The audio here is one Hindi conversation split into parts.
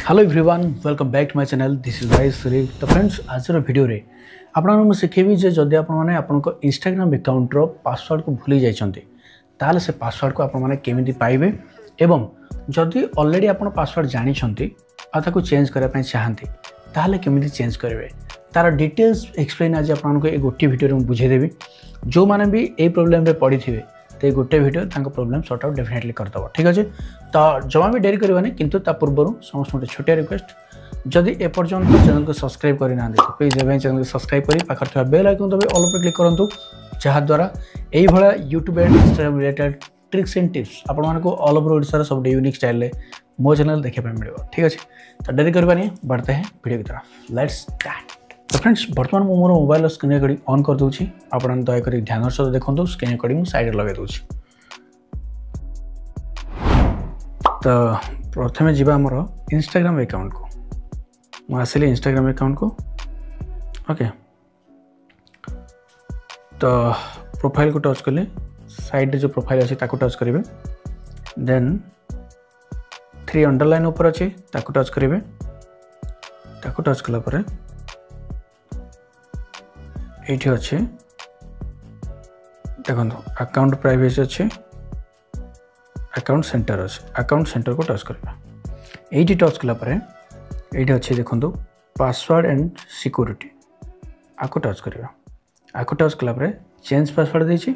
Hello everyone welcome back to my channel this is vice Suresh. तो फ्रेंड्स आज वीडियो रे आपन शिखेबी जे जदि आपण माने आपन को इंस्टाग्राम अकाउंट रो पासवर्ड को भूली जाइछन्ते ताले से पासवर्ड को आपण माने केमिति पाइबे एवं जदि ऑलरेडी आपण पासवर्ड जानि छन्ते आ ताको चेंज करै पय चाहन्ते ताले केमिति चेंज करबे तार डिटेल्स एक्सप्लेन आज आपण को एक गोटी वीडियो रे बुझे देबी। जो माने भी ए प्रॉब्लम रे पड़ी थिबे तो गोटे वीडियो तांको प्रॉब्लम सॉर्ट आउट डेफिनेटली करदब। ठीक अच्छे तो जमा भी डेरी करवानी किंतु ता पूर्व समस्त गोटे छोटिया रिक्वेस्ट जदि एपर्यंत चैनल को सब्सक्राइब करना तो प्लीज एवं चैनल को सब्सक्राइब करी पाखर था बेल आइकन दबे ऑल पर क्लिक करंतु जहाद्वारा यही भाया YouTube and Instagram related tricks and tips आपण मानको ऑल ओवर ओडिसा सब यूनिक स्टाइल रे मो चैनल देखा मिल। ठीक अच्छे तो डेरी करवानी बढ़ते हैं वीडियो की तरफ लेट्स स्टार्ट। तो फ्रेंड्स बर्तमान मु मोर मोबाइल स्क्रीन रिकॉर्डिंग ऑन कर दूची आपण दयाक ध्यान सहित देखो स्क्रीन रिकॉर्डिंग साइड लगे दूची। तो प्रथम जीवा आमर इंस्टाग्राम अकाउंट को मुझे इंस्टाग्राम अकाउंट को ओके। तो प्रोफाइल को टच कले साइड जो प्रोफाइल अच्छे ताको टच करेंगे देन 3 अंडरलाइन ऊपर अच्छे ताको टच करेंगे ताको टच कला परे एठी अच्छे देखो अकाउंट प्राइवेसी अच्छे अकाउंट सेंटर अच्छे अकाउंट सेंटर को टच करवा एठी टच कला परे एठी अच्छे देखो पासवर्ड एंड सिक्योरिटी आको टच करवा आको टच कला परे चेंज पासवर्ड देछि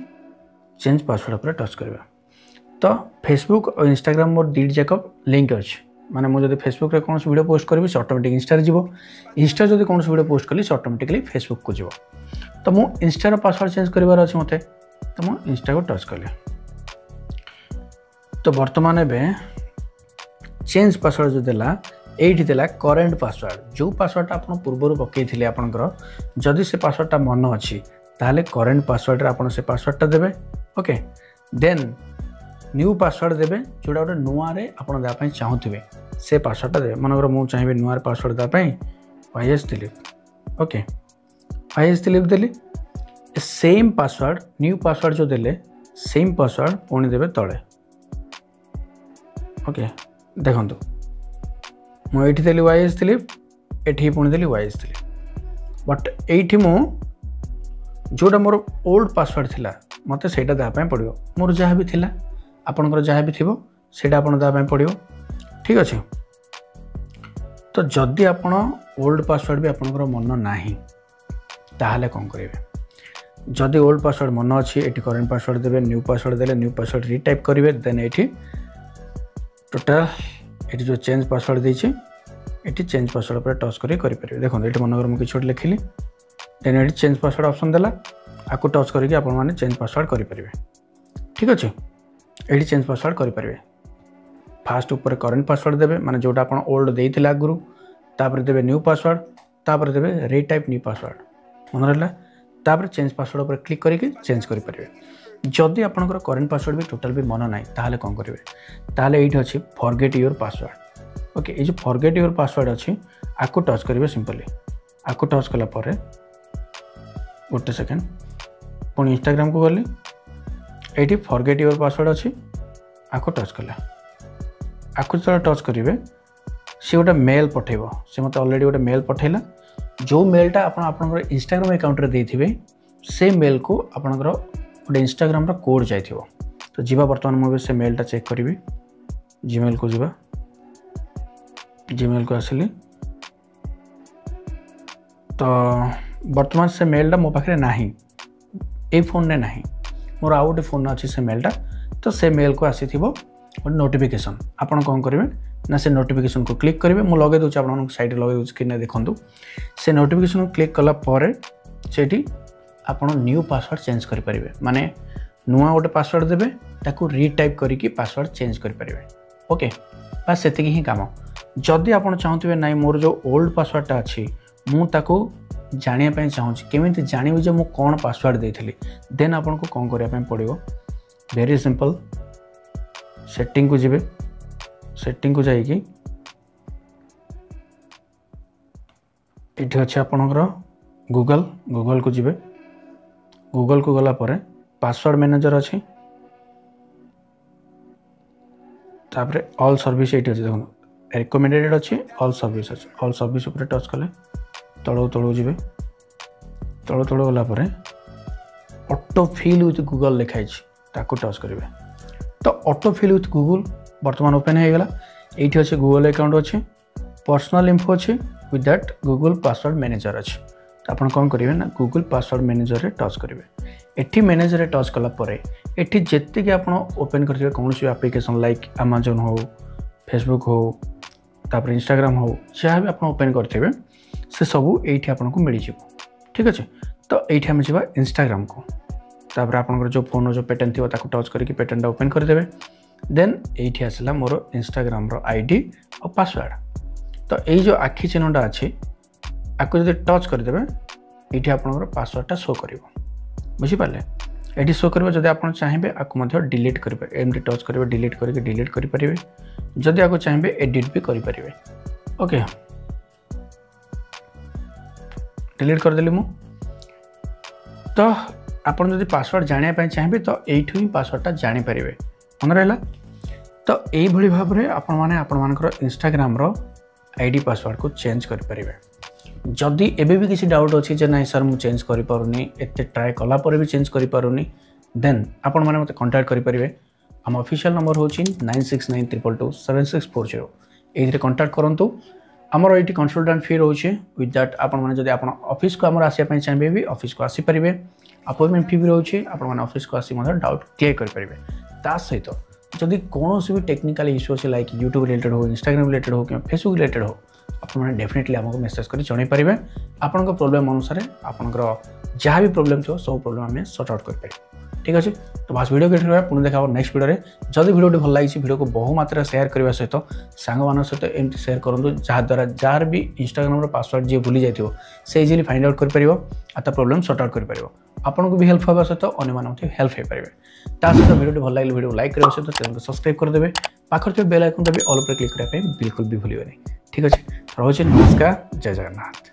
चेंज पासवर्ड पर टच करवा। तो फेसबुक और इंस्टाग्राम मोर दीड जाक लिंक अच्छे माने मुझे फेसबुक रे कौन वीडियो पोस्ट करी से ऑटोमेटिक इंस्टा रे जीवो इंस्टा जदि कौन वीडियो पोस्ट कली से ऑटोमेटिकली फेसबुक को जीवो। तो मु इंस्टा पासवर्ड चेंज करिवार अछि मते तो मु इंस्टा को टच कले तो वर्तमान एबे चेंज पासवर्ड जो देला एठी देला करेंट पासवर्ड जो पासवर्ड आपण पूर्वरु पकेइथिले आपनकर जदि से पासवर्डटा मन अछि ताले करेंट पासवर्ड रे आपण से पासवर्डटा देबे ओके। देन न्यू पासवर्ड देबे जोडा गोटे नुआ रे आपण दा पय चाहुथिबे से पासवर्डटा देबे मनकर मु चाहिबे नुआ रे पासवर्ड दा पय Y S Dilip okay Y S Dilip देली सेम पासवर्ड न्यू पासवर्ड जो देले सेम पासवर्ड पुणी देबे तळे ओके। देखंतु मु एठी देली वाईएस दिलीप एठी पुणी देली वाईएस दिलीप बट एठी मु जोडा मोर ओल्ड पासवर्ड थिला मते सेटा दा पय पड़ियो मोर जहा भी थिला आपनकर जहाँ भी थिबो सेटा आपन दाबे पड़ियो। ठीक अच्छे तो जदि आपण ओल्ड पासवर्ड भी आपनकर मन नाही ताहले कोन करिवे जदि ओल्ड पासवर्ड मन अछि एटी करेंट पासवर्ड देबे न्यू पासवर्ड देले न्यू पासवर्ड रीटाइप करिवे देन एटी टोटल एटी जो चेंज पासवर्ड देछि एटी चेंज पासवर्ड पर टच करि परिबे। देखो एटी मनकर मु किछ लिखिली देन एटी चेंज पासवर्ड ऑप्शन देला आको टच करिके आपण माने चेंज पासवर्ड करि परिबे। ठीक अच्छे एठी चेंज पासवर्ड करि परिबे फास्ट ऊपर करेंट पासवर्ड देबे माने जोटा आपण ओल्ड देइथिला आगुरु तापर देबे न्यू पासवर्ड तापर देबे रीटाइप न्यू पासवर्ड मन रहला तापर चेंज पासवर्ड ऊपर क्लिक करिके चेंज करि परिबे। जदि आपनकर करेंट पासवर्ड भी टोटल भी मन नाही ताहले कोन करिवे ताहले एठी अछि फॉरगेट योर पासवर्ड ओके। ए जो फॉरगेट योर पासवर्ड अछि आको टच करिवे सिंपली आको टच कला परे गोटे सेकंड पुणी इंस्टाग्राम को गली एठी फॉरगेट योर पासवर्ड अच्छी आको टच कला आको जो टच करेंगे सी गोटे मेल पठेब से मत अलरेडी गोटे मेल पठेला जो मेलटा आप इंस्टाग्राम अकाउंट रे देथिबे से मेल को आपनकर गोटे इंस्टाग्राम रा कोड जाइथिबो। तो जीवा वर्तमान मु से मेलटा चेक करी जीमेल को जीवा जीमेल को आसिली तो वर्तमान से मेलटा मो पाखे नाही ए फोन ने नाही मोर आउ गोटे फोन अच्छी से मेलटा तो से मेल को आसी थो नोटिफिकेशन आपड़ कौन करेंगे ना से नोटिफिकेशन को क्लिक करेंगे मुझे लगे दूसरी आप साइड लगे दूसरी कि देखूँ से नोटिफिकेशन को क्लिक कलापर से आप न्यू पासवर्ड चेंज करेंगे माने नुआ गोटे पासवर्ड देवे ताकू रीटाइप करके पासवर्ड चेंज करेंगे ओके। बस से ही काम जदि आप चाहते ना मोर जो ओल्ड पासवर्डटा अच्छी मुझे जानापी चाहूँगी केमी जानवी जो मुझे कौन पासवर्ड देती देन आपन को कौन करने पड़ो वेरी सिंपल सेटिंग को जीवे सेटिंग को जाइए अच्छे आपणकर गूगल गूगल को जीवे गूगल को गला परे पासवर्ड मैनेजर अच्छी तापर ऑल सर्विस ये देखो रिकमेंडेड अच्छी ऑल सर्विस अच्छे ऑल सर्विस उपर टच कले तलू तलू जी तलू तलू गलापर ऑटो फिल विथ गूगल लिखाई ताको टच करेंगे तो ऑटो फिल विथ गूगल बर्तमान ओपन हो गला ये अच्छे गूगल अकाउंट अच्छे पर्सनल इन्फो अच्छे with that Google password manager अच्छे तो आप कौन करेंगे ना गूगल पासवर्ड मैनेजर रे टच करेंगे एटी मैनेजर रे टच कलापर एटी जितकी आप ओपन करेंगे कौन सी एप्लिकेशन लाइक अमेजन हो फेसबुक हो तापर इंस्टाग्राम हो जहाँ भी आप ओपन करेंगे से सबू ये आपको मिल जाए ठीक अच्छे तो ये आम जा इंस्टाग्राम को तापर आप जो फोन जो पेटेंट थी टच करके पेटेंट ओपन करदे देन ये आसला मोर इंस्टाग्राम आईडी और पासवर्ड तो ये जो आखि चिन्हटा अच्छी आपको जो टच करदे ये आप पासवर्डटा शो कर बुझीपारे ये शो कर जब आप चाहिए आपको डिलीट करेंगे एमती टच करेंगे डिलीट करके डिलीट करेंगे जदि आपको चाहिए एडिट भी करेंगे ओके डिलीट करदेली मु तो आप जब पासवर्ड जानापी चाहिए तो यू ही पासवर्डटा जानीपर मन रहा तो यही भाव में आपण इंस्टाग्राम आईडी पासवर्ड को चेंज करेंगे जदि एबे भी किसी डाउट अच्छी जे ना सर मुझे चेंज करें एत ट्राए कलापर भी चेंज करें देन आपण मैंने मत कंटाक्ट करेंगे आम ऑफिशियल नंबर हूँ 9692227640 ये कंटाक्ट करूँ आमर ये कंसल्टेंट फी रोचे विथ दैट आपने आप ऑफिस को आमर आसापी चाहिए भी ऑफिस को आसीपारे अपॉइंटमेंट फी भी रोचे आपने ऑफिस को आसी डाउट क्लियर करेंगे ता सहित जदि कौन भी टेक्निकल इश्यू अच्छे लाइक यूट्यूब रिलेटेड हो इंस्टाग्राम रिलेटेड हो कि फेसबुक रिलेटेड हो आपने डेफिनेटली आमको मेसेज कर जन पारे आपण प्रोब्लेम अनुसार आपंकर जहाँ भी प्रोब्लेम थो सब प्रोब्लेम आम सॉर्ट आउट करें ठीक अच्छे तो बस वीडियो के पुणी देखा नेक्स्ट वीडियो जदि वीडियो भल लगी वीडियो को बहु मात्रा शेयर करने सहित सांग मान सहित एमती शेयर करूँ जहाद्वारा जार भी इंस्टाग्राम पासवर्ड जी भूली जाइए से इजिली फाइंड आउट कर प्रोब्लेम सॉर्ट आउट कर आपको भी हेल्प होगा सहित अन्य हेल्प हो पारे सहित वीडियो भल लगे वीडियो लाइक करने सहित चैनल को सब्सक्राइब करदे पाखर बेल आइकन भी ऑल पर क्लिक करने बिल्कुल भी भूलें ठीक अच्छे रोचे नमस्कार जय जगन्नाथ।